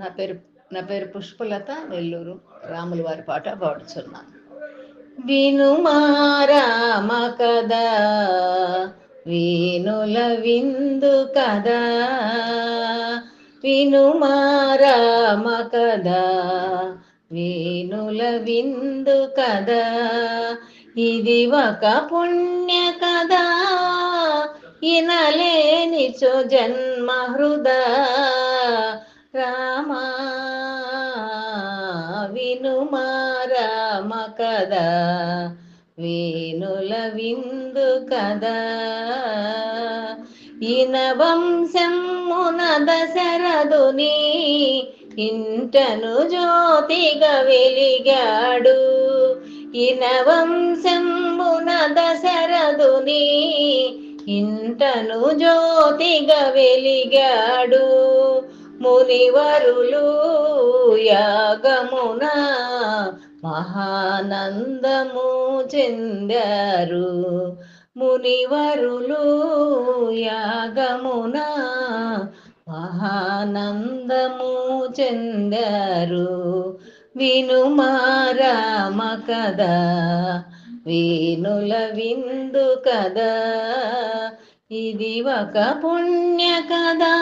నా పేరు నా పేరు పుష్పలత, నెల్లూరు. రాముల వారి పాట పాడుచున్నాను. వినుమా రామ కదా, వేణుల విందు కదా, వినుమా రామ కదా, వేణుల విందు కదా, ఇది ఒక పుణ్య కదా, ఇనలేనిచో జన్మ హృదా రామా, వినుమా రామ కదా, వేణుల విందు కదా, ఇన వంశమున దశరథుని ఇంటను జ్యోతిగా వెలిగాడు, ఇన వంశమున దశరథుని ఇంటను జ్యోతిగా వెలిగాడు, మునివరులు యాగమున మహానందము చెందారు, మునివరులు యాగమున మహానందము చెందారు, వినుమా రామ కదా, వేణుల విందు కదా, ఇది ఒక పుణ్య కదా,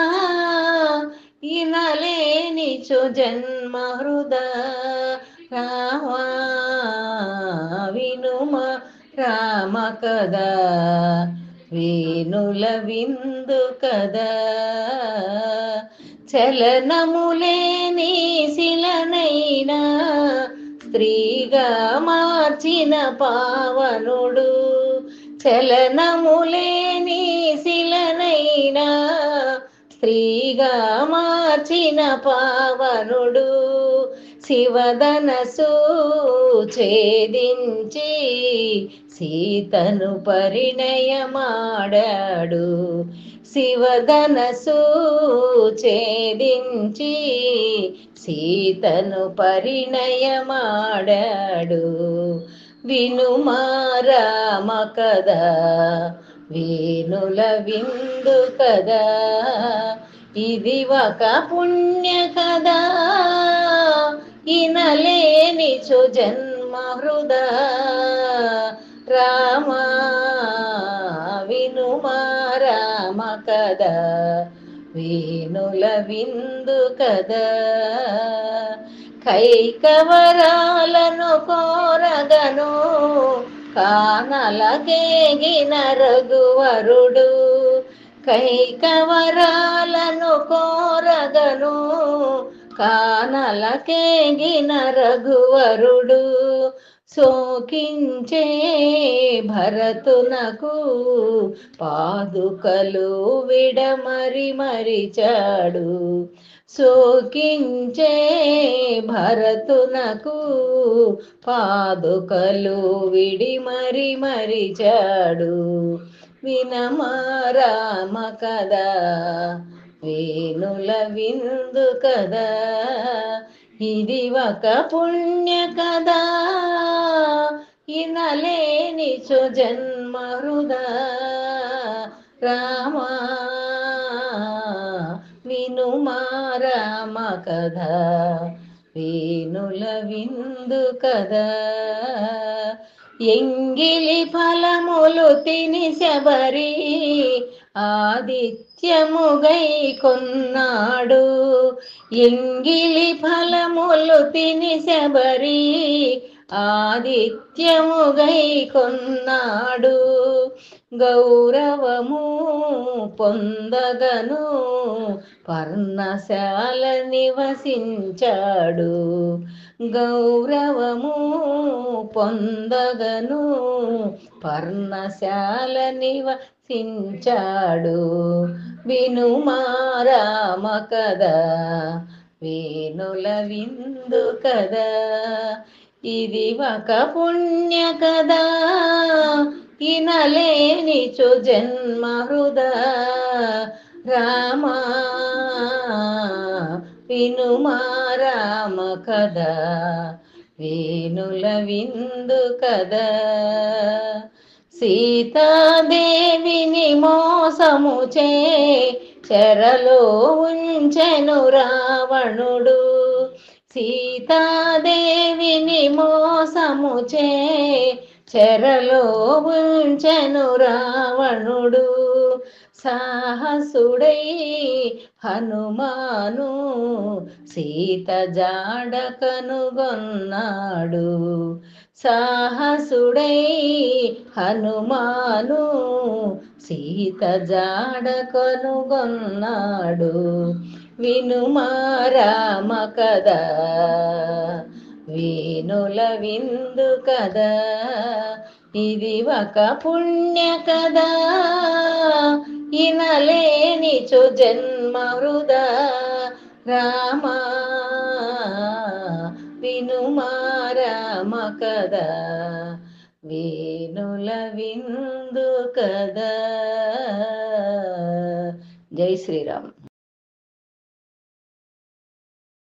ఇనలేనిచో జన్మ హృదా రామా, వినుమా రామ కదా, వేణుల విందు కదా, చలనములేని శిలనైనా స్త్రీగా మార్చిన పావనుడు, చలనములేని శిలనైనా స్త్రీగా మార్చిన పావనుడు, శివధనసు ఛేదించి సీతను పరిణయమాడాడు, శివధనసు ఛేదించి సీతను పరిణయమాడాడు, వినుమా రామ కదా, వేణుల విందు కదా, ఇది ఒక పుణ్య కదా, ఇనలేనిచో జన్మ హృదా రామా, వినుమా రామ కదా, వేణుల విందు కదా, కైకవరాలను కోరగను కానలకేగిన రఘువరుడు, కైకవరాలను కోరగను కానలకేగిన రఘువరుడు, శోకించే భరతునకు పాదుకలు విడమరి మరిచాడు, శోకించే భరతునకు పాదుకలు విడి మరిచాడు, వినమా రామ కదా, వేణుల విందు కదా, ఇది ఒక పుణ్య కదా, ఇనలేనిచో జన్మ హృదా రామా, వినుమా రామ కదా, వేణుల విందు కదా, ఎంగిలి ఫలములు తిని శబరి ఆదిత్యముగై కొన్నాడు, ఎంగిలి ఫలములు తిని శబరి ఆదిత్యముగై కొన్నాడు, గౌరవము పొందగను పర్ణశాల నివసించాడు, గౌరవము పొందగను పర్ణశాల నివసించాడు, వినుమా రామ కదా, వేణుల విందు కదా, ఇది ఒక పుణ్య కదా, ఇనలేనిచో జన్మ హృదా రామా, వినుమా రామ కదా, వేణుల విందు కదా, సీతాదేవిని మోసము చెరలో ఉంచెను రావణుడు. సీతాదేవిని మోసముచే చెరలో ఉంచెను రావణుడు. సాహసుడై హనుమాను సీత జాడ కనుగొన్నాడు. సాహసుడై హనుమాను సీత జాడ కనుగొన్నాడు. వినుమా రామ కదా, వేణుల విందు కదా, ఇది ఒక పుణ్య కదా, ఇనలేనిచో జన్మ వృధా. రామా వినుమా రామ కదా, వేణుల విందు కదా. జై శ్రీరామ్.